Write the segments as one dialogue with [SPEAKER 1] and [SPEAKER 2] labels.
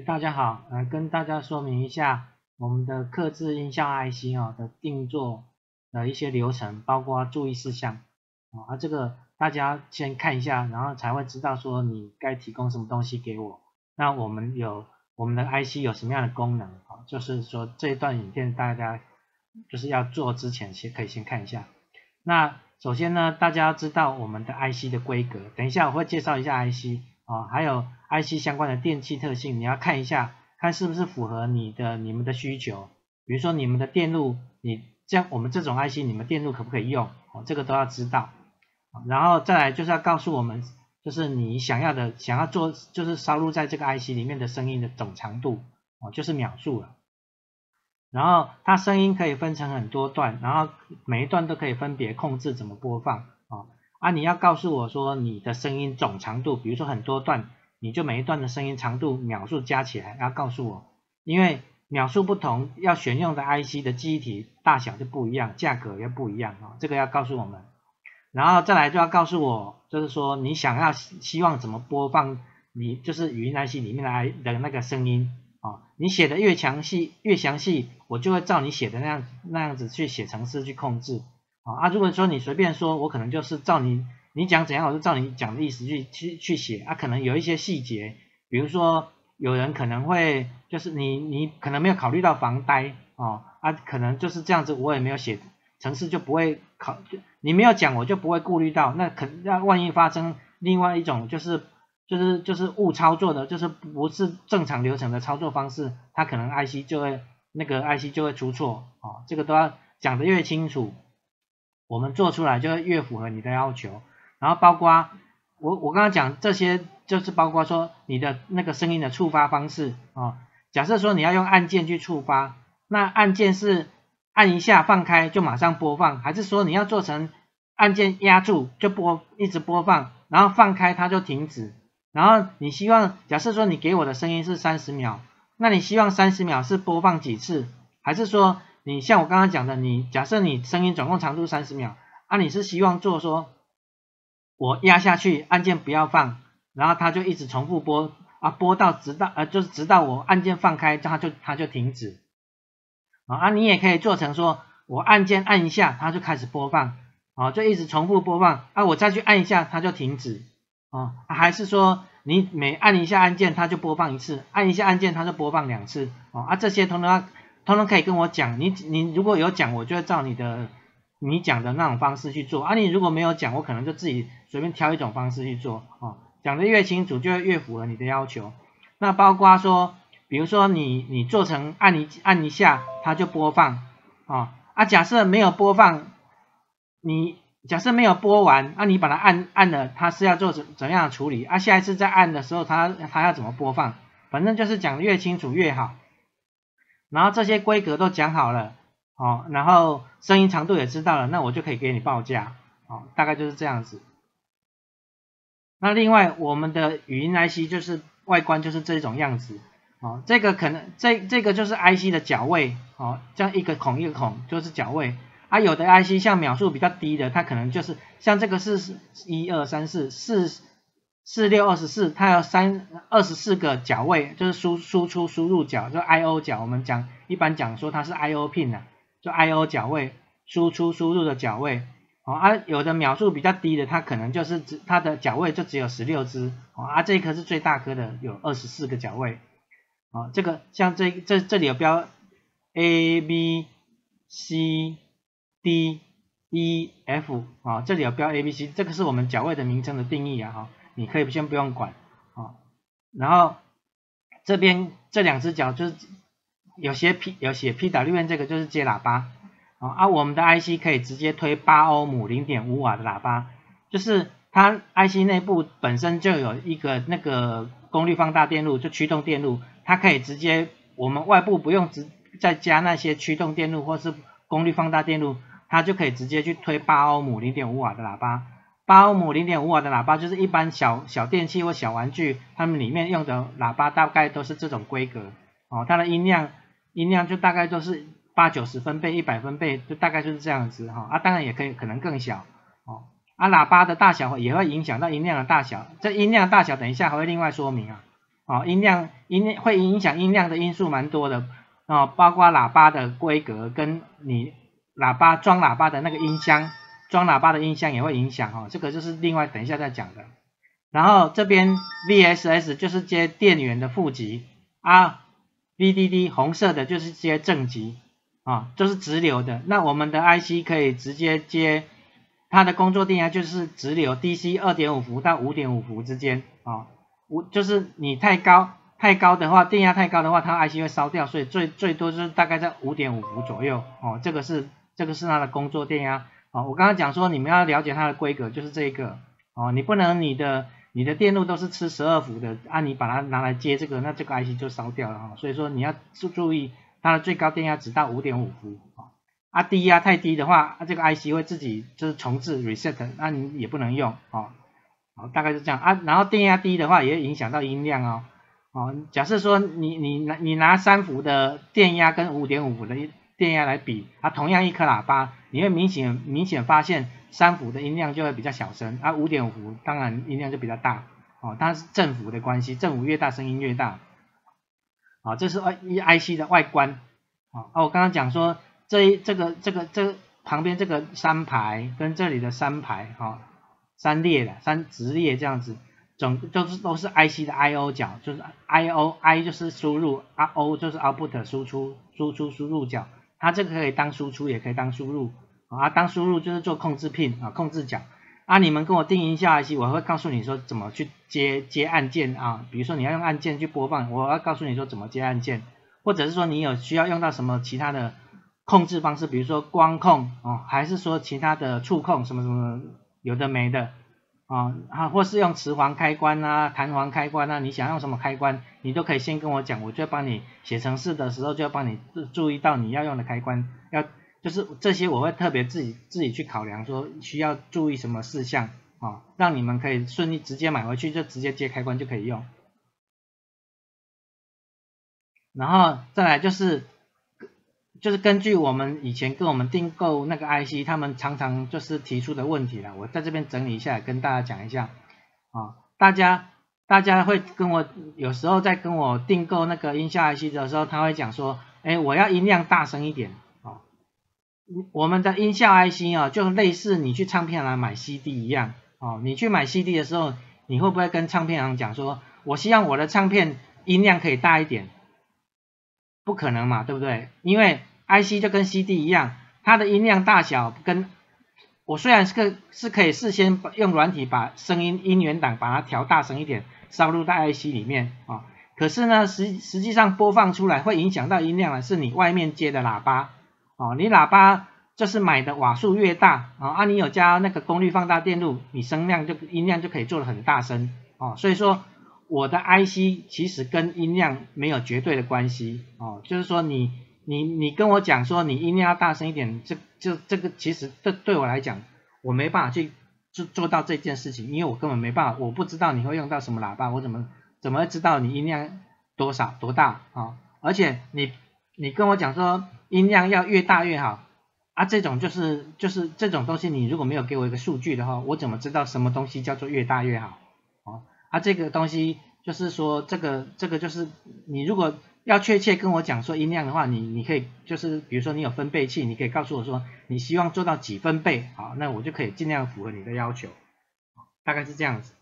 [SPEAKER 1] 大家好，跟大家说明一下我们的客制音效 IC 的定做的一些流程，包括注意事项这个大家先看一下，然后才会知道说你该提供什么东西给我。那我们的 IC 有什么样的功能就是说这一段影片大家就是要做之前可以先看一下。那首先呢，大家要知道我们的 IC 的规格，等一下我会介绍一下 IC。还有 IC 相关的电器特性，你要看一下，看是不是符合你们的需求。比如说你们的电路，我们这种 IC，你们电路可不可以用？这个都要知道。然后再来就是要告诉我们，就是你想要做，就是烧入在这个 IC 里面的声音的总长度，就是秒数了。然后它声音可以分成很多段，然后每一段都可以分别控制怎么播放你要告诉我说你的声音总长度，比如说很多段，你就每一段的声音长度秒数加起来要告诉我，因为秒数不同，要选用的 IC 的记忆体大小就不一样，价格也不一样这个要告诉我们。然后再来就要告诉我，就是说你希望怎么播放你就是语音 IC 里面的那个声音你写的越详细，我就会照你写的那样子去写程式去控制如果说你随便说，我可能就是照你讲怎样，我就照你讲的意思去写可能有一些细节，比如说有人可能会就是你可能没有考虑到防呆可能就是这样子，我也没有写程式就不会你没有讲我就不会顾虑到，那万一发生另外一种就是误操作的，就是不是正常流程的操作方式，它可能 IC 就会出错这个都要讲得越清楚，我们做出来就会越符合你的要求。然后包括我刚刚讲这些，就是包括说你的那个声音的触发方式假设说你要用按键去触发，那按键是按一下放开就马上播放，还是说你要做成按键压住就一直播放，然后放开它就停止？然后你希望假设说你给我的声音是30秒，那你希望30秒是播放几次？还是说你像我刚刚讲的，假设你声音总共长度30秒你是希望做说我压下去按键不要放，然后它就一直重复播播到直到我按键放开它就停止你也可以做成说我按键按一下它就开始播放就一直重复播放我再去按一下它就停止还是说你每按一下按键它就播放一次，按一下按键它就播放2次这些通通可以跟我讲，你如果有讲我就会照你讲的那种方式去做你如果没有讲我可能就自己随便挑一种方式去做讲得越清楚就会越符合你的要求。那包括说比如说你做成按一下它就播放假设没有播放，假设没有播完你把它按了，它是要做怎样的处理下一次再按的时候它要怎么播放，反正就是讲得越清楚越好。然后这些规格都讲好了然后声音长度也知道了，那我就可以给你报价大概就是这样子。那另外我们的语音 IC 就是外观就是这种样子这个可能这个就是 IC 的角位这样一个孔一个孔就是角位有的 IC 像秒数比较低的，它可能就是像这个是1 2 3 4 4 4 6 24，它有24个角位，就是输出输入角，就 IO 角，我们一般讲说它是 IO pin 就 IO 角位，输出输入的角位有的秒数比较低的，它可能就是它的角位就只有16只这一颗是最大颗的，有24个角位这个像这里有标 A B C D E F 这里有标 A B C， 这个是我们角位的名称的定义你可以先不用管然后这边这2只角就是有写 PWM， 这个就是接喇叭我们的 IC 可以直接推8欧姆 0.5 瓦的喇叭，就是它 IC 内部本身就有一个那个功率放大电路，就驱动电路，它可以直接我们外部不用再加那些驱动电路或是功率放大电路，它就可以直接去推8欧姆 0.5 瓦的喇叭。8欧姆 0.5 瓦的喇叭就是一般小电器或小玩具它们里面用的喇叭大概都是这种规格它的音量就大概都是80-90分贝100分贝，就大概就是这样子当然也可能更小喇叭的大小也会影响到音量的大小，这音量大小等一下还会另外说明哦，音量会影响音量的因素蛮多的哦，包括喇叭的规格跟你装喇叭的那个音箱，装喇叭的音箱也会影响哦，这个就是另外等一下再讲的。然后这边 VSS 就是接电源的负极啊 ，VDD 红色的就是接正极啊，就是直流的。那我们的 IC 可以直接接它的工作电压就是直流 DC 2.5伏到 5.5伏之间啊，就是你太高的话，电压太高的话，它 IC 会烧掉，所以最多就是大概在 5.5伏左右哦，这个是它的工作电压哦。我刚刚讲说你们要了解它的规格，就是这个哦，你不能你的电路都是吃12伏的啊，你把它拿来接这个，那这个 IC 就烧掉了哈、哦。所以说你要注意它的最高电压只到 5.5伏啊，低压太低的话，这个 IC 会自己就是重置 reset， 那你也不能用哦。好，大概是这样啊。然后电压低的话，也会影响到音量哦。哦，假设说你拿3伏的电压跟 5.5 伏的电压来比，啊，同样一颗喇叭，你会明显发现3伏的音量就会比较小声，啊，5.5伏当然音量就比较大。哦，它是振幅的关系，振幅越大声音越大。好，这是IC 的外观。好，我刚刚讲说这旁边这个3排跟这里的3排，好，3列的3直列这样子，都是 IC 的 I/O 角，就是 I 就是输入 ，O 就是 output 输入角，它这个可以当输出也可以当输入，啊，当输入就是做控制 pin 啊，控制角。啊，你们跟我定音效 IC， 我会告诉你说怎么去接按键啊，比如说你要用按键去播放，我要告诉你说怎么接按键，或者是说你有需要用到什么其他的控制方式，比如说光控哦，还是说其他的触控什么有的没的啊，或是用磁簧开关啊、弹簧开关啊，你想用什么开关，你都可以先跟我讲，我就帮你写程式的时候就要帮你注意到你要用的开关，就是这些我会特别自己去考量，说需要注意什么事项啊，让你们可以顺利直接买回去就直接接开关就可以用。然后再来就是根据我们以前跟我们订购那个 IC， 他们常常就是提出的问题啦，我在这边整理一下，跟大家讲一下啊，大家会跟我有时候在跟我订购那个音效 IC 的时候，他会讲说，哎，我要音量大声一点啊。我们的音效 IC 啊，就类似你去唱片行买 CD 一样哦。你去买 CD 的时候，你会不会跟唱片行讲说，我希望我的唱片音量可以大一点？不可能嘛，对不对？因为 IC 就跟 CD 一样，它的音量大小跟我虽然是可以事先用软体把音源档把它调大声一点，烧入到 IC 里面啊，可是呢实际上播放出来会影响到音量的是你外面接的喇叭哦，你喇叭就是买的瓦数越大啊，你有加那个功率放大电路，你音量就可以做得很大声哦，所以说我的 IC 其实跟音量没有绝对的关系哦，就是说你跟我讲说你音量要大声一点，这个其实对我来讲，我没办法去做到这件事情，因为我根本没办法，我不知道你会用到什么喇叭，我怎么会知道你音量多少多大啊？而且你跟我讲说音量要越大越好啊，这种就是这种东西，你如果没有给我一个数据的话，我怎么知道什么东西叫做越大越好？这个东西就是说这个就是你如果要确切跟我讲说音量的话，你可以就是比如说你有分贝器，你可以告诉我说你希望做到几分贝，好，那我就可以尽量符合你的要求，大概是这样子。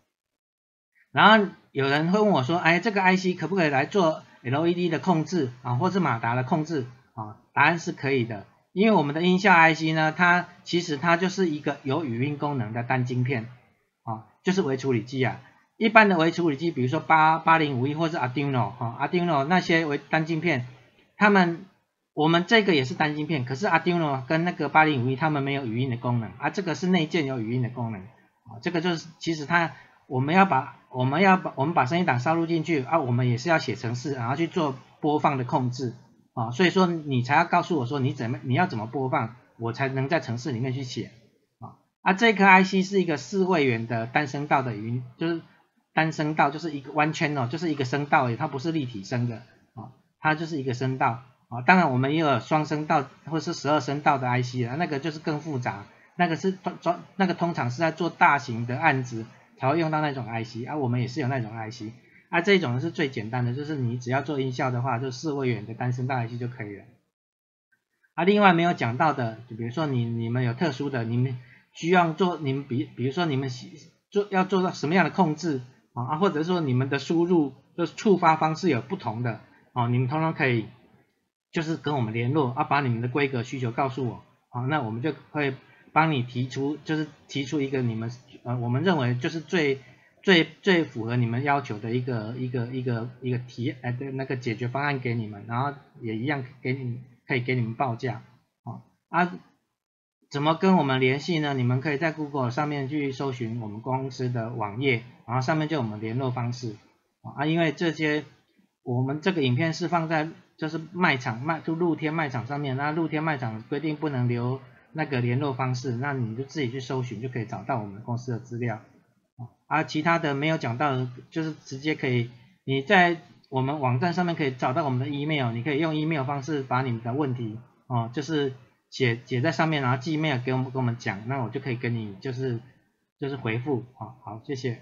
[SPEAKER 1] 然后有人会问我说，哎，这个 IC 可不可以来做 LED 的控制啊，或是马达的控制啊？答案是可以的，因为我们的音效 IC 呢，其实它就是一个有语音功能的单晶片啊，就是微处理器啊。一般的微处理器，比如说8051或是 Arduino 那些为单晶片，我们这个也是单晶片，可是 Arduino 跟那个8051他们没有语音的功能啊，这个是内建有语音的功能啊，这个就是其实我们把声音档烧入进去啊，我们也是要写程式，然后去做播放的控制啊，所以说你才要告诉我说你要怎么播放，我才能在程式里面去写这颗 IC 是一个4位元的单声道的语音，就是单声道就是一个one channel，就是一个声道而已，它不是立体声的它就是一个声道当然我们也有双声道或是12声道的 IC 那个就是更复杂，那个通常是在做大型的案子才会用到那种 IC我们也是有那种 IC 啊，这种是最简单的，就是你只要做音效的话，就4位元的单声道 IC 就可以了。啊，另外没有讲到的，就比如说你们有特殊的，你们需要做，你们比如说你们要做到什么样的控制啊，或者说你们的输入就是触发方式有不同的哦，你们通常可以就是跟我们联络啊，把你们的规格需求告诉我，好，那我们就会帮你提出一个你们我们认为就是最符合你们要求的一个的那个解决方案给你们，然后也一样可以给你们报价啊。怎么跟我们联系呢？你们可以在 Google 上面去搜寻我们公司的网页，然后上面就有我们联络方式啊。因为这些我们这个影片是放在就是露天卖场上面，那露天卖场规定不能留那个联络方式，那你就自己去搜寻就可以找到我们公司的资料啊。其他的没有讲到的，就是直接可以你在我们网站上面可以找到我们的 email， 你可以用 email 方式把你们的问题就是写在上面，然后寄 email 给我们讲，那我就可以跟你就是回复好，谢谢。